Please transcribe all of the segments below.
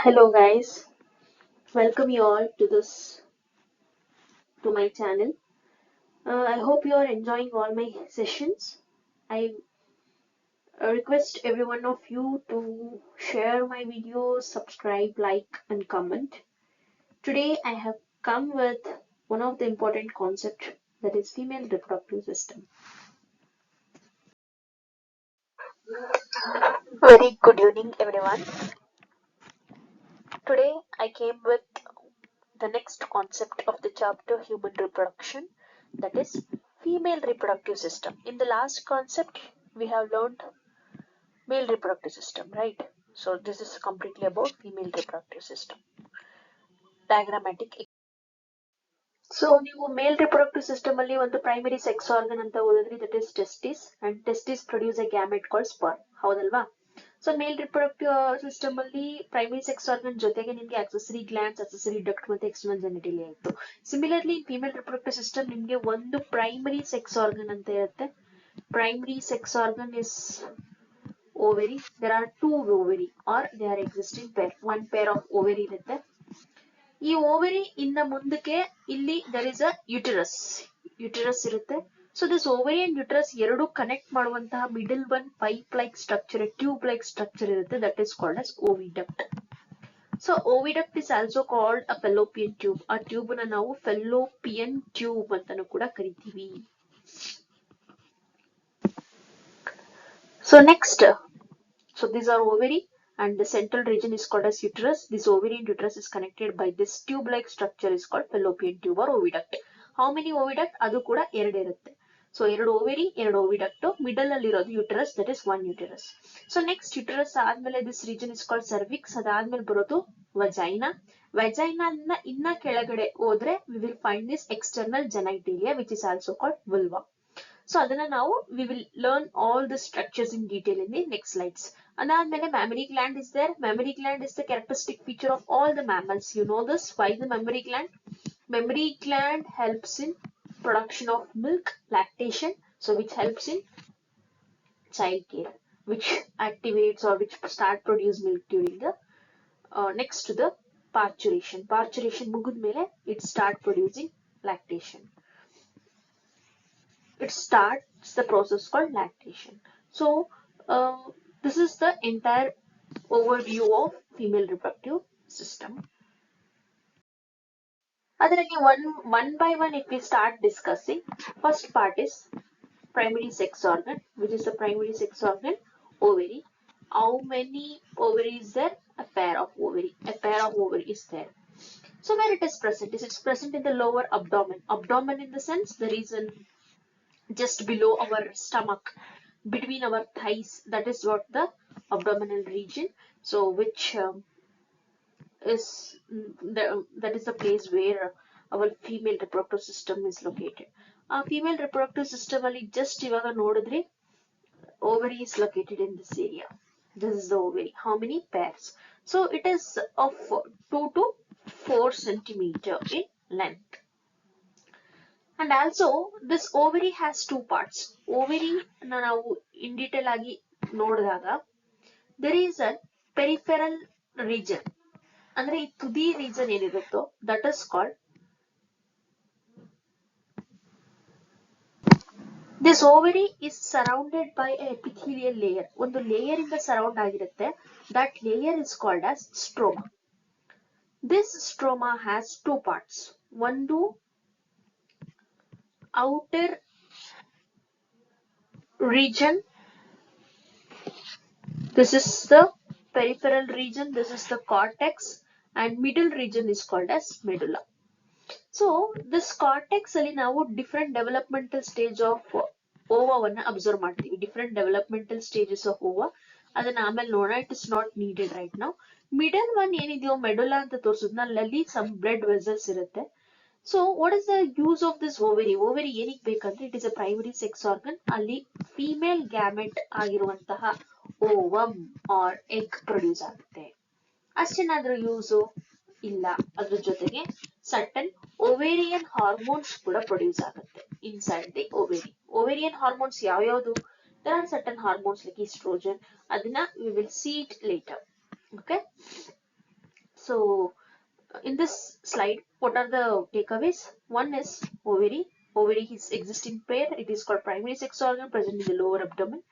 Hello guys, welcome you all to my channel. I hope you are enjoying all my sessions. I request every one of you to share my videos, subscribe, like and comment. Today I have come with one of the important concept, that is female reproductive system. Very good evening everyone. Today I came with the next concept of the chapter human reproduction, that is female reproductive system. In the last concept we have learned male reproductive system, right? So this is completely about female reproductive system. Diagrammatic. So ನೀವು ಮೇಲ್ reproductive system ಅಲ್ಲಿ ಒಂದು primary sex organ ಅಂತ ಓದಿದ್ರಿ, that is testis, and testis produce a gamete called sperm, ಹೌದಲ್ವಾ? So male reproductive system ಅಲ್ಲಿ primary sex organ ಜೊತೆಗೆ ನಿಮ್ಗೆ accessory glands, accessory duct ಮತ್ತೆ ಎಕ್ಸ್ಟರ್ನಲ್ ಜೆನಿಟಲಿಯಾ ಇತ್ತು. ಸಿಮಿಲರ್ಲಿ ಫಿಮೇಲ್ ರಿಪ್ರೊಡಕ್ಟಿವ್ ಸಿಸ್ಟಮ್ ನಿಮ್ಗೆ ಒಂದು ಪ್ರೈಮರಿ ಸೆಕ್ಸ್ ಆರ್ಗನ್ ಅಂತ ಇರುತ್ತೆ. Primary sex organ is ovary. There are two ovary or they are existing pair. One pair of ovary ಇರುತ್ತೆ. ಈ ovary ಇಂದ ಮುಂದಕ್ಕೆ ಇಲ್ಲಿ there is a uterus ಇರುತ್ತೆ. So this ovary and uterus ಎರಡು connect ಮಾಡುವಂತಹ middle one pipe like structure, tube like structure ಇರುತ್ತೆ, that is called as oviduct. So oviduct is also called a fallopian tube. ಆ tube ನ ನಾವು fallopian tube ಅಂತಾನೂ ಕೂಡ ಕರಿತೀವಿ. So next, so these are ovary and the central region is called as uterus. This ovary and uterus is connected by this tube-like structure is called fallopian tube or oviduct. How many oviduct? ಅದು ಕೂಡ ಎರಡು ಇರುತ್ತೆ. So ಎರಡು ovary, ಎರಡು oviduct, middle ಅಲ್ಲಿ ಇರೋದು uterus, that is one uterus. So next uterus ಆದ್ಮೇಲೆ this region is called cervix. ಅದಾದ್ಮೇಲೆ ಬರೋದು vagina. Vagina ಇನ್ನ ಕೆಳಗಡೆ ಹೋದ್ರೆ we will find this external genitalia which is also called vulva. So ಅದನ್ನ ನಾವು we will learn all the structures in detail in the next slides. ಅದಾದ್ಮೇಲೆ mammary gland is there. Mammary gland is the characteristic feature of all the mammals. You know this. Why the mammary gland? Mammary gland helps in production of milk, lactation, so which helps in child care, which activates or which start produce milk during the next to the parturition ಮುಗಿದ್ಮೇಲೆ it start producing lactation. It starts the process called lactation. So this is the entire overview of female reproductive system. ಅದರಲ್ಲಿ one by one if we start discussing, first part is primary sex organ, which is the primary sex organ, ovary. How many ovary is there? A pair of ovary is there. So where it is present? Is it present in the lower abdomen in the sense the reason just below our stomach, between our thighs, that is what the abdominal region. So which is that is the place where our female reproductive system is located. Female reproductive system ಅಲ್ಲಿ just ಇವಾಗ ನೋಡಿದ್ರೆ ovary is located in this area. This is the ovary. How many pairs? So it is of 2 to 4 centimeter in length. And also this ovary has two parts. Ovary ನಾವು in detail ಆಗಿ ನೋಡಿದಾಗ there is a peripheral region. ಅಂದ್ರೆ ಈ ತುದಿ region ಏನಿರುತ್ತೋ that is called, this ovary is surrounded by a epithelial layer. ಒಂದು layer ಇಂದ surround ಆಗಿರುತ್ತೆ. That layer is called as stroma. This stroma has two parts. ಒಂದು outer region, this is the peripheral region, this is the cortex, and middle region is called as medulla. So this cortex ಅಲ್ಲಿ ನಾವು different developmental stage of ovavana observe ಮಾಡ್ತೀವಿ. Different developmental stages of ova, ಅದನ್ನ ಆಮೇಲೆ ನೋಡೋಣ, it is not needed right now. Middle one ಏನಿದೆಯೋ medulla ಅಂತ ತೋರಿಸಿದ್ನ, ಅಲ್ಲಿ some blood vessels ಇರುತ್ತೆ. So what is the use of this ovary? Ovary ಏನಕ್ಕೆ ಬೇಕಂದ್ರೆ it is a primary sex organ. ಅಲ್ಲಿ female gamete ಆಗಿರುವಂತಹ ovum or egg produce ಆಗುತ್ತೆ. ಅಷ್ಟೇನಾದ್ರೂ use ಇಲ್ಲ. ಅದ್ರ ಜೊತೆಗೆ certain ovarian hormones ಕೂಡ produce ಆಗುತ್ತೆ inside the ovary. Ovarian hormones ಯಾವ್ಯಾವುದು? There are certain hormones like estrogen. ಅದನ್ನ we will see it later. Okay. So in this slide, what are the takeaways? One is ovary. Ovary is existing pair. It is called primary sex organ present in the lower abdomen.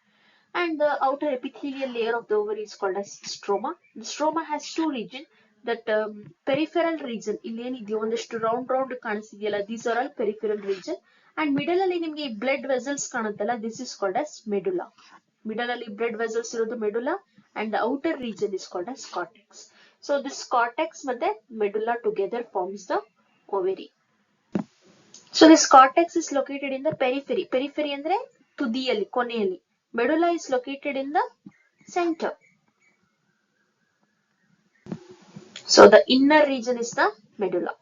And the outer epithelial layer of the ovary is called as stroma. The stroma has two regions. That peripheral region, ಇಲ್ಲಿ ಏನಿದೆಯೋ ಒಂದಷ್ಟು round ಕಾಣಿಸ್ತಿದೆಯಲ್ಲ, these are all peripheral region. And middle ಅಲ್ಲಿ ನಿಮಗೆ blood vessels ಕಾಣುತ್ತಲ್ಲ, this is called as medulla. Middle ಅಲ್ಲಿ blood vessels ಇರೋದು medulla, and the outer region is called as cortex. So this cortex ಮತ್ತೆ medulla together forms the ovary. So this cortex is located in the periphery. Periphery ಅಂದ್ರೆ ತುದಿಯಲ್ಲಿ, ಕೊನೆಯಲ್ಲಿ. Medulla is located in the center. So the inner region is the medulla.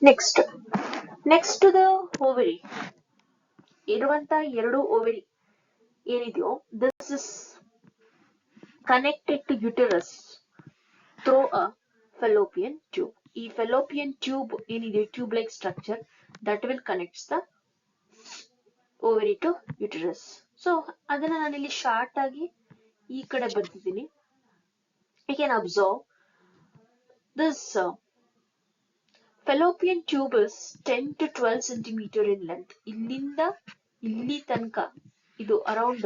Next to the ovary ಇರುವಂತ ಎರಡು ovary ಏನಿದೆಯೋ, this is connected to uterus through a fallopian tube. ಈ fallopian tube ಏನಿದೆ, tube like structure, that will connect the ovary to uterus. So ಅದನ್ನ ನಾನಿಲ್ಲಿ short ಆಗಿ ಈ ಕಡೆ ಬರ್ತಿದ್ದೀನಿ. You can observe this fallopian tube is 10 to 12 centimeter in length. ಇಲ್ಲಿಂದ ಇಲ್ಲಿ ತನಕ ಇದು around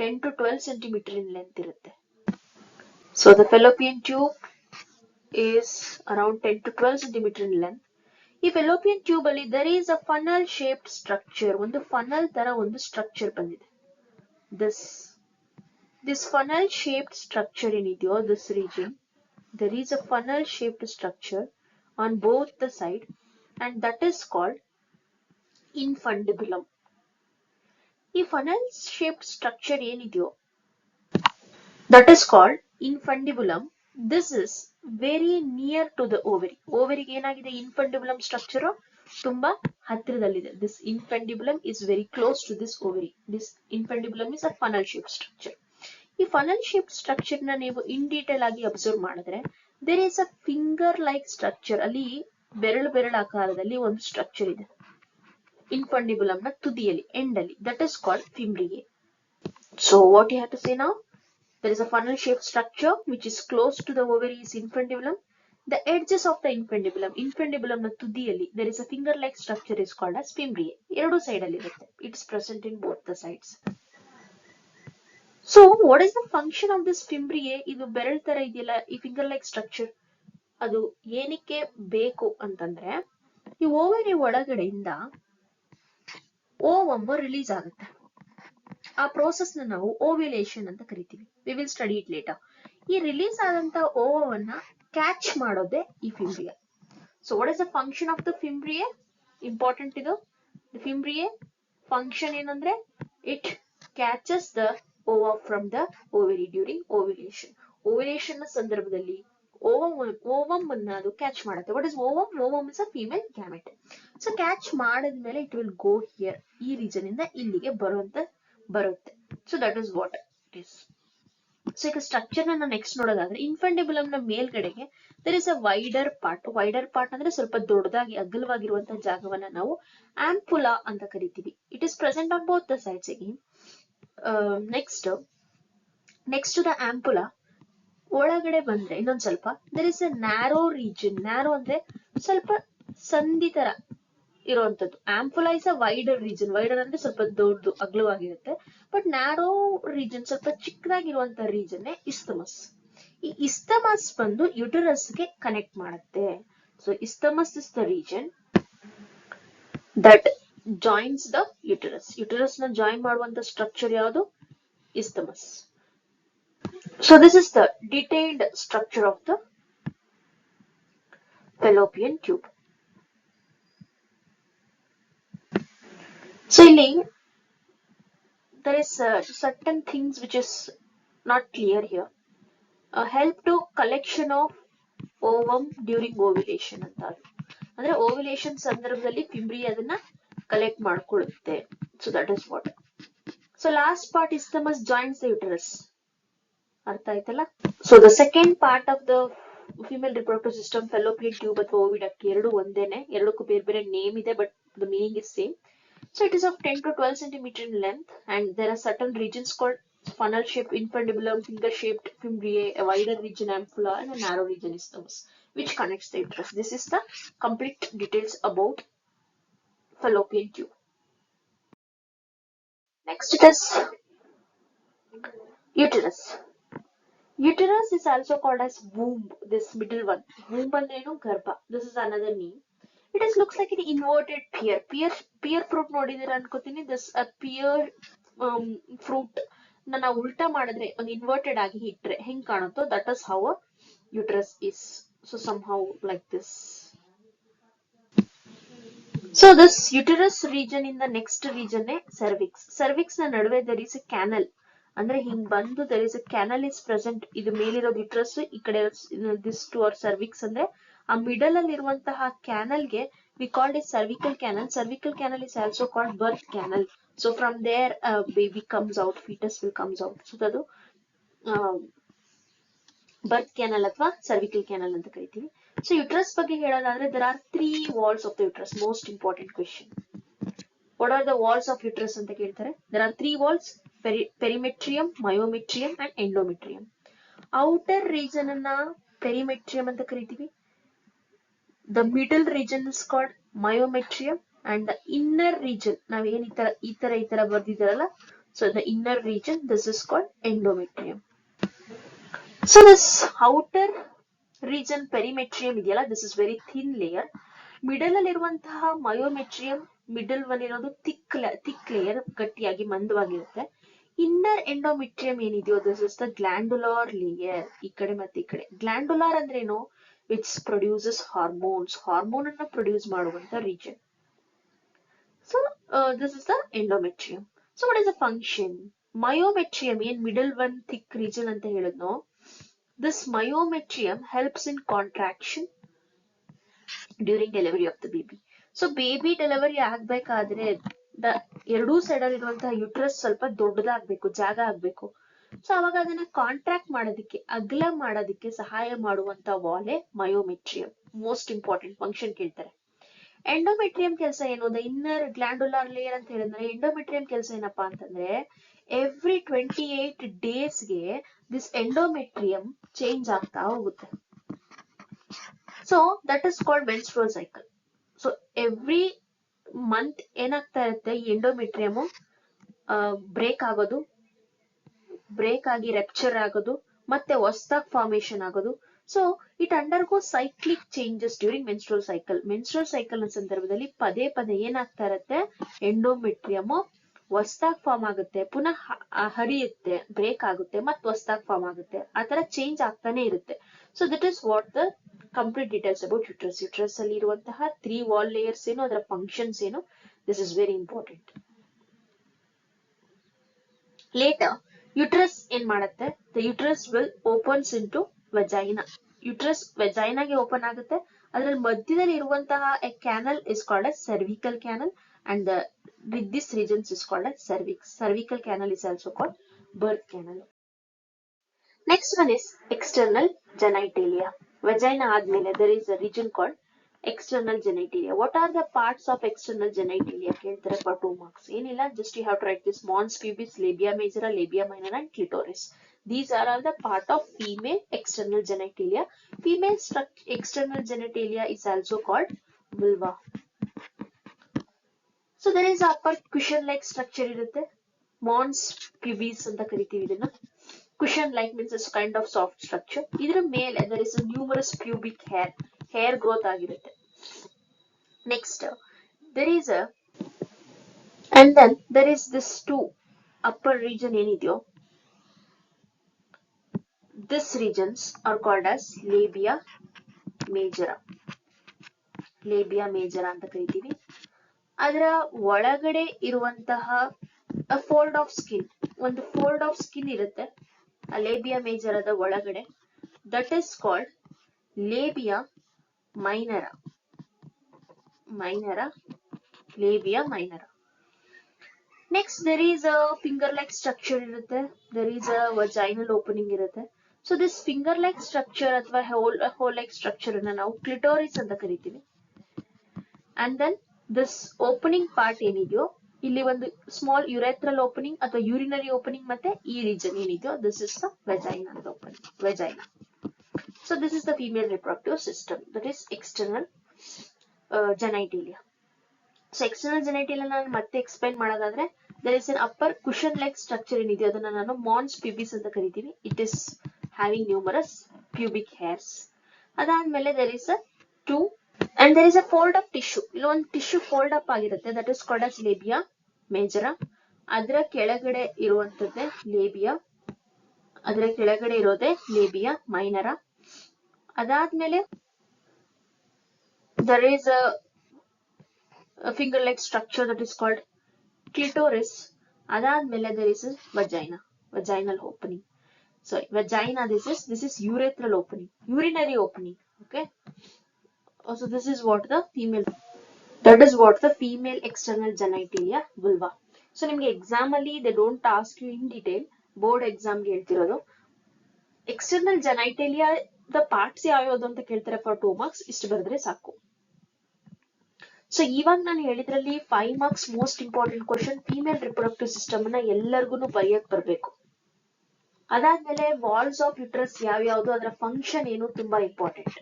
10 to 12 centimeter in length ಇರುತ್ತೆ. So the fallopian tube is around 10 to 12 centimeter in length. ಈ fallopian tube ಅಲ್ಲಿ there is a funnel shaped structure. ಒಂದು funnel ತರ ಒಂದು structure ಬಂದಿದೆ. This funnel shaped structure ಏನಿದೆಯೋ, this region, there is a funnel shaped structure on both the side, and that is called infundibulum. ಈ funnel shaped structure ಏನಿದೆಯೋ, that is called infundibulum. This is very near to the ovary. Ovary ಏನಾಗಿದೆ, infundibulum structure ತುಂಬಾ ಹತ್ತಿರದಲ್ಲಿದೆ. This infundibulum is very close to this ovary. This infundibulum is a funnel shaped structure. ಈ funnel shaped structure ನ ನೀವು in detail ಆಗಿ observe ಮಾಡಿದ್ರೆ, there is a finger like structure. ಅಲ್ಲಿ ಬೆರಳು ಆಕಾರದಲ್ಲಿ ಒಂದು ಸ್ಟ್ರಕ್ಚರ್ ಇದೆ infundibulum ನ ತುದಿಯಲ್ಲಿ, end ಅಲ್ಲಿ. That is called fimbriae. So what you have to say now? There is a funnel shaped structure which is close to the ovary is infundibulum. The edges of the infundibulum ನ ತುದಿಯಲ್ಲಿ there is a finger like structure is called as fimbriae. ಎರಡು side ಅಲ್ಲಿ ಇರುತ್ತೆ. It is present in both the sides. So what is the function of this fimbriae? ಇದು ಬೆರಳು ತರ ಇದೆಯಲ್ಲ, ಈ finger like structure, ಅದು ಏನಕ್ಕೆ ಬೇಕು ಅಂತಂದ್ರೆ, ಈ ಓವರಿ ಒಳಗಡೆಯಿಂದ ಓವಮ್ ರಿಲೀಸ್ ಆಗುತ್ತೆ. ಆ ಪ್ರೋಸೆಸ್ ನ ನಾವು ಓವ್ಯುಲೇಷನ್ ಅಂತ ಕರಿತೀವಿ. We will study it later. ಈ ರಿಲೀಸ್ ಆದಂತ ಓವವನ್ನ ಕ್ಯಾಚ್ ಮಾಡೋದೇ ಈ ಫಿಂಬ್ರಿಯಾ. So what is the function of the fimbriae? Important ಇದು. The fimbriae function ಏನಂದ್ರೆ, it catches the ova from the ovary during ovulation. Ovulation ನ ಸಂದರ್ಭದಲ್ಲಿ ovum ಅನ್ನ ಅದು ಕ್ಯಾಚ್ ಮಾಡುತ್ತೆ. What is ovum? Ovum is a female gamete. So catch ಮಾಡಿದ್ಮೇಲೆ it will go here. ಈ region ಇಂದ ಇಲ್ಲಿಗೆ ಬರುತ್ತೆ. So that is what it is. So ಈಗ ಸ್ಟ್ರಕ್ಚರ್ ನ ನೆಕ್ಸ್ಟ್ ನೋಡೋದಾದ್ರೆ, infundibulum ನ ಮೇಲ್ಗಡೆಗೆ there is a wider part ಅಂದ್ರೆ ಸ್ವಲ್ಪ ದೊಡ್ಡದಾಗಿ ಅಗಲವಾಗಿರುವಂತಹ ಜಾಗವನ್ನ ನಾವು ಆಂಪುಲಾ ಅಂತ ಕರಿತೀವಿ. It is present on both the sides again. Next to the ampulla ಒಳಗಡೆ ಬಂದ್ರೆ ಇನ್ನೊಂದ್ ಸ್ವಲ್ಪ there is a narrow region. Narrow ಅಂದ್ರೆ ಸ್ವಲ್ಪ ಸಂಧಿ ತರ ಇರುವಂತದ್ದು. Ampulla is a wider region. Wider ಅಂದ್ರೆ ಸ್ವಲ್ಪ ದೊಡ್ಡದು ಅಗಲವಾಗಿರುತ್ತೆ. ಬಟ್ ನ್ಯಾರೋ ರೀಜನ್, ಸ್ವಲ್ಪ ಚಿಕ್ಕದಾಗಿರುವಂತ ರೀಜನ್ ಇಸ್ತಮಸ್. ಈ ಇಸ್ತಮಸ್ ಬಂದು ಯುಟರಸ್ ಗೆ ಕನೆಕ್ಟ್ ಮಾಡುತ್ತೆ. So isthmus is the region that joins the uterus. Uterus ನ ಜಾಯಿನ್ ಮಾಡುವಂತ ಸ್ಟ್ರಕ್ಚರ್ ಯಾವುದು? Isthmus. So this is the detailed structure of the fallopian tube. So ಇಲ್ಲಿ there is certain things which is not clear here. Help to collection of ovum during ovulation ಅಂತ. ಅಂದ್ರೆ ovulation ಸಂದರ್ಭದಲ್ಲಿ ಫಿಂಬ್ರಿಯಾ ಅದನ್ನ collect ಮಾಡ್ಕೊಳ್ಳುತ್ತೆ. So that is what. So last part, isthmus joins the uterus. ಅರ್ಥ ಆಯ್ತಲ್ಲ? So the second part of the female reproductive system, fallopian tube ಅಥವಾ oviduct, ಎರಡು ಒಂದೇನೆ. ಎರಡಕ್ಕೂ ಬೇರೆ ಬೇರೆ ನೇಮ್ ಇದೆ, but the meaning is same. So it is of 10 to 12 centimeter in length, and there are certain regions called funnel shaped infundibulum, finger shaped fimbriae, a wider region ampulla, and a narrow region isthmus, which connects the uterus. This is the complete details about fallopian tube. Next it is uterus. Uterus is also called as womb, this middle one. Womb andrenu garbha. This is another name. It is looks like an inverted pear. Pear fruit nodidira ಅನ್ಕೋತೀನಿ. This a pear fruit ನಾವು ಉಲ್ಟಾ ಮಾಡಿದ್ರೆ ಒಂದು inverted ಆಗಿ ಇಟ್ರೆ ಹೆಂಗ್ ಕಾಣುತ್ತೋ that is how a uterus is. So somehow like this. So this uterus region in the next region cervix. Cervix na ನಡುವೆ there is a canal. ಅಂದ್ರೆ ಹಿಂಗ್ ಬಂದು there is a canal is present. ಇದು ಮೇಲಿರೋದು uterus, ಈ ಕಡೆ this to our cervix ಅಂದ್ರೆ ಆ middle ಅಲ್ಲಿ ಇರುವಂತಹ canal ಗೆ we called it cervical canal. Cervical canal is also called birth canal. So from there baby comes out, fetus will comes out. So ಅದು ಬರ್ತ್ canal ಅಥವಾ cervical canal ಅಂತ ಕರಿತೀವಿ. So uterus ಬಗ್ಗೆ ಹೇಳೋದಾದ್ರೆ there are 3 walls of the uterus. Most important question. What are the walls of uterus ಅಂತ ಕೇಳ್ತಾರೆ. There are 3 walls: perimetrium, myometrium and endometrium. Outer region ಅನ್ನ perimetrium ಅಂತ ಕರಿತೀವಿ. The middle region is called myometrium and the inner region ನಾವೇನ್ ಈ ತರ ಬರ್ದಿದಾರಲ್ಲ, so the inner region, this is called endometrium. So this outer region perimetrium ಇದೆಯಲ್ಲ, this is very thin layer. Middle ಅಲ್ಲಿ ಇರುವಂತಹ ಮಯೋಮೆಟ್ರಿಯಂ, middle one ಇರೋದು thick layer, ಗಟ್ಟಿಯಾಗಿ ಮಂದವಾಗಿರುತ್ತೆ. Inner endometrium ಏನಿದೆಯೋ this is the glandular layer. ಈ ಕಡೆ ಮತ್ತೆ ಈ ಕಡೆ. ಗ್ಲ್ಯಾಂಡುಲಾರ್ ಅಂದ್ರೆ ಏನು? which produces hormones. ಹಾರ್ಮೋನ್ ಅನ್ನ ಪ್ರೊಡ್ಯೂಸ್ ಮಾಡುವಂತ region. So this is the endometrium. So what is the function? Myometrium ಏನ್ ಮಿಡಲ್ ಒನ್ thick region ಅಂತ ಹೇಳಿದ್ನೋ, this myometrium helps in contraction during delivery of the baby. So baby delivery ಆಗ್ಬೇಕಾದ್ರೆ ಎರಡೂ side ಅಲ್ಲಿ ಇರುವಂತಹ uterus ಸ್ವಲ್ಪ ದೊಡ್ಡದಾಗ್ಬೇಕು, ಜಾಗ ಆಗ್ಬೇಕು. So ಅವಾಗ ಅದನ್ನ ಕಾಂಟ್ರಾಕ್ಟ್ ಮಾಡೋದಕ್ಕೆ, ಅಗಲ ಮಾಡೋದಕ್ಕೆ ಸಹಾಯ ಮಾಡುವಂತ ವಾಲೆ ಮಯೋಮೆಟ್ರಿಯಂ. ಮೋಸ್ಟ್ ಇಂಪಾರ್ಟೆಂಟ್ ಫಂಕ್ಷನ್ ಕೇಳ್ತಾರೆ. ಎಂಡೋಮೆಟ್ರಿಯಂ ಕೆಲಸ ಏನು? ದ ಇನ್ನರ್ ಗ್ಲ್ಯಾಂಡುಲಾರ್ ಲೇಯರ್ ಅಂತ ಹೇಳಿದ್ರೆ ಎಂಡೋಮೆಟ್ರಿಯಂ ಕೆಲಸ ಏನಪ್ಪಾ ಅಂತಂದ್ರೆ every 28 daysಗೆ this endometrium change ಆಗ್ತಾ ಹೋಗುತ್ತೆ. So that is called menstrual cycle. So every month ಏನಾಗ್ತಾ ಇರುತ್ತೆ, ಈ ಎಂಡೋಮೆಟ್ರಿಯಮ್ ಬ್ರೇಕ್ ಆಗೋದು, ಬ್ರೇಕ್ ಆಗಿ ರೆಪ್ಚರ್ ಆಗೋದು, ಮತ್ತೆ ಹೊಸದಾಗಿ ಫಾರ್ಮೇಶನ್ ಆಗೋದು. So it undergo cyclic changes during menstrual cycle. Menstrual cycle ನ ಸಂದರ್ಭದಲ್ಲಿ ಪದೇ ಪದೇ ಏನಾಗ್ತಾ ಇರುತ್ತೆ, ಎಂಡೋಮೆಟ್ರಿಯಮ್ ಹೊಸದಾಗಿ ಫಾರ್ಮ್ ಆಗುತ್ತೆ, ಪುನಃ ಹರಿಯುತ್ತೆ, ಬ್ರೇಕ್ ಆಗುತ್ತೆ, ಮತ್ತೆ ಹೊಸದಾಗಿ ಫಾರ್ಮ್ ಆಗುತ್ತೆ. ಆ ತರ ಚೇಂಜ್ ಆಗ್ತಾನೆ ಇರುತ್ತೆ. So that is what the complete details about uterus. Uterus ಅಲ್ಲಿ ಇರುವಂತಹ 3 ವಾಲ್ ಲೇಯರ್ಸ್ ಏನು, ಅದರ ಫಂಕ್ಷನ್ಸ್ ಏನು, this is very important. Later uterus ಏನ್ ಮಾಡುತ್ತೆ, the uterus will opens into vagina. Uterus ವೆಜೈನಾಗೆ ಓಪನ್ ಆಗುತ್ತೆ. ಅದ್ರಲ್ಲಿ ಮಧ್ಯದಲ್ಲಿ ಇರುವಂತಹ a canal is called as cervical canal and the with this regions is called as cervix. Cervical canal is also called birth canal. Next one is external genitalia. Vagina ಆದ್ಮೇಲೆ there is a region called external genitalia. What are the parts of external genitalia? ಕೇಳ್ತಾರೆ for 2 marks. ಏನಿಲ್ಲ, just you have to write this: mons pubis, labia majora, labia minor and clitoris. These are all the part of female external genitalia. Female external genitalia is also called vulva. So there is upper cushion like structure irutte. Mons pubis anta ಕರಿತೀವಿ ಇದನ್ನ. Cushion like means it's kind of soft structure. ಇದರ ಮೇಲೆ there is a numerous pubic hair growth ಆಗಿರುತ್ತೆ. Next there is a, and then there is this 2 upper region ಏನಿದೆಯೋ, this regions are called as labia majora. labia majora ಅಂತ ಕರಿತೀವಿ. ಅದರ ಒಳಗಡೆ ಇರುವಂತಹ fold of skin, ಒಂದು ಫೋಲ್ಡ್ ಆಫ್ ಸ್ಕಿನ್ ಇರುತ್ತೆ ಆ ಲೇಬಿಯಾ ಮೇಜರದ ಒಳಗಡೆ. That is called labia minora. Labia minora. Next there is a finger like structure ಇರುತ್ತೆ. there is a vaginal opening ಇರುತ್ತೆ. So this finger like structure ಅಥವಾ hole like structure ಅನ್ನ ನಾವು clitoris ಅಂತ ಕರಿತೀವಿ. And then this opening part ಏನಿದೆಯೋ ಇಲ್ಲಿ ಒಂದು ಸ್ಮಾಲ್ ಯುರೆಥ್ರಲ್ ಓಪನಿಂಗ್ ಅಥವಾ ಯೂರಿನರಿ ಓಪನಿಂಗ್ ಮತ್ತೆ ಈ ರೀಜನ್ ಏನಿದೆಯೋ this is the vagina opening, vagina. So this is the female reproductive system, that is external genitalia. So external genitalia ನಾನು ಮತ್ತೆ explain ಮಾಡೋದಾದ್ರೆ there is an upper cushion like structure ಏನಿದೆಯೋ ಅದನ್ನ ನಾನು mons pubis ಅಂತ ಕರಿತೀನಿ. It is having numerous pubic hairs. ಅದಾದ್ಮೇಲೆ there is a two and there is a fold up tissue. ಇಲ್ಲಿ ಒಂದು ಟಿಶ್ಯೂ ಫೋಲ್ಡ್ ಅಪ್ ಆಗಿರುತ್ತೆ, that is called as labia majora. ಅದರ ಕೆಳಗಡೆ ಇರುವಂತದ್ದೇ ಲೇಬಿಯಾ, ಅದರ ಕೆಳಗಡೆ ಇರೋದೇ ಲೇಬಿಯಾ ಮೈನರ. ಅದಾದ್ಮೇಲೆ there is a finger like structure that is called clitoris. ಅದಾದ್ಮೇಲೆ there is a vagina, vaginal opening. Sorry, vagina, this is urethral opening, urinary opening. Okay, so this is what the female, that is what the female external genitalia vulva. So ನಿಮಗೆ exam ಅಲ್ಲಿ they don't ask you in detail, board ಎಕ್ಸಾಮ್ಗೆ ಹೇಳ್ತಿರೋದು external ಜೆನೈಟೇಲಿಯಾ the parts ಯಾವ್ಯಾವ್ದು ಅಂತ ಕೇಳ್ತಾರೆ for 2 marks, ಇಷ್ಟು ಬರೆದ್ರೆ ಸಾಕು. ಸೊ ಇವಾಗ ನಾನು ಹೇಳಿದ್ರಲ್ಲಿ 5 marks most important question female reproductive system ಅನ್ನ ಎಲ್ಲರಿಗೂ ಬರೆಯಕ್ ಬರ್ಬೇಕು. ಅದಾದ್ಮೇಲೆ ವಾಲ್ಸ್ ಆಫ್ ಯುಟ್ರಸ್ ಯಾವ್ಯಾವ್ದು, ಅದರ ಫಂಕ್ಷನ್ ಏನು ತುಂಬಾ ಇಂಪಾರ್ಟೆಂಟ್.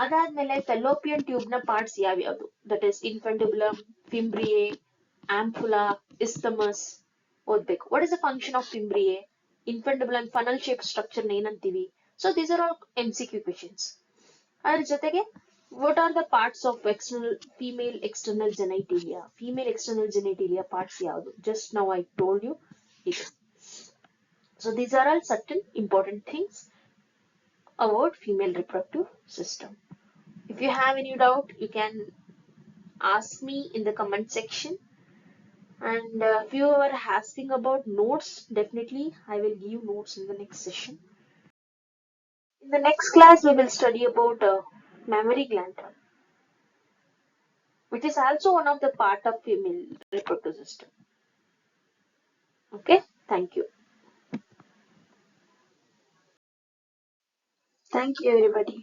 ಅದಾದ್ಮೇಲೆ ಫೆಲೋಪಿಯನ್ ಟ್ಯೂಬ್ ನ ಪಾರ್ಟ್ಸ್ ಯಾವ್ಯಾವ್ದು, that is infundibulum, fimbriae, ampulla, isthmus ಓದ್ಬೇಕು. What is the function of fimbriae, infundibulum funnel shape structure ಏನಂತೀವಿ. So these are all MCQ questions. ಅದ್ರ ಜೊತೆಗೆ what are the parts of female external genitalia, female external genitalia parts ಯಾವುದು, just now I told you it. So these are all certain important things about female reproductive system. If you have any doubt, you can ask me in the comment section. And if you are asking about notes, definitely I will give notes in the next session. In the next class, we will study about mammary gland, which is also one of the part of female reproductive system. Okay, thank you. Thank you everybody.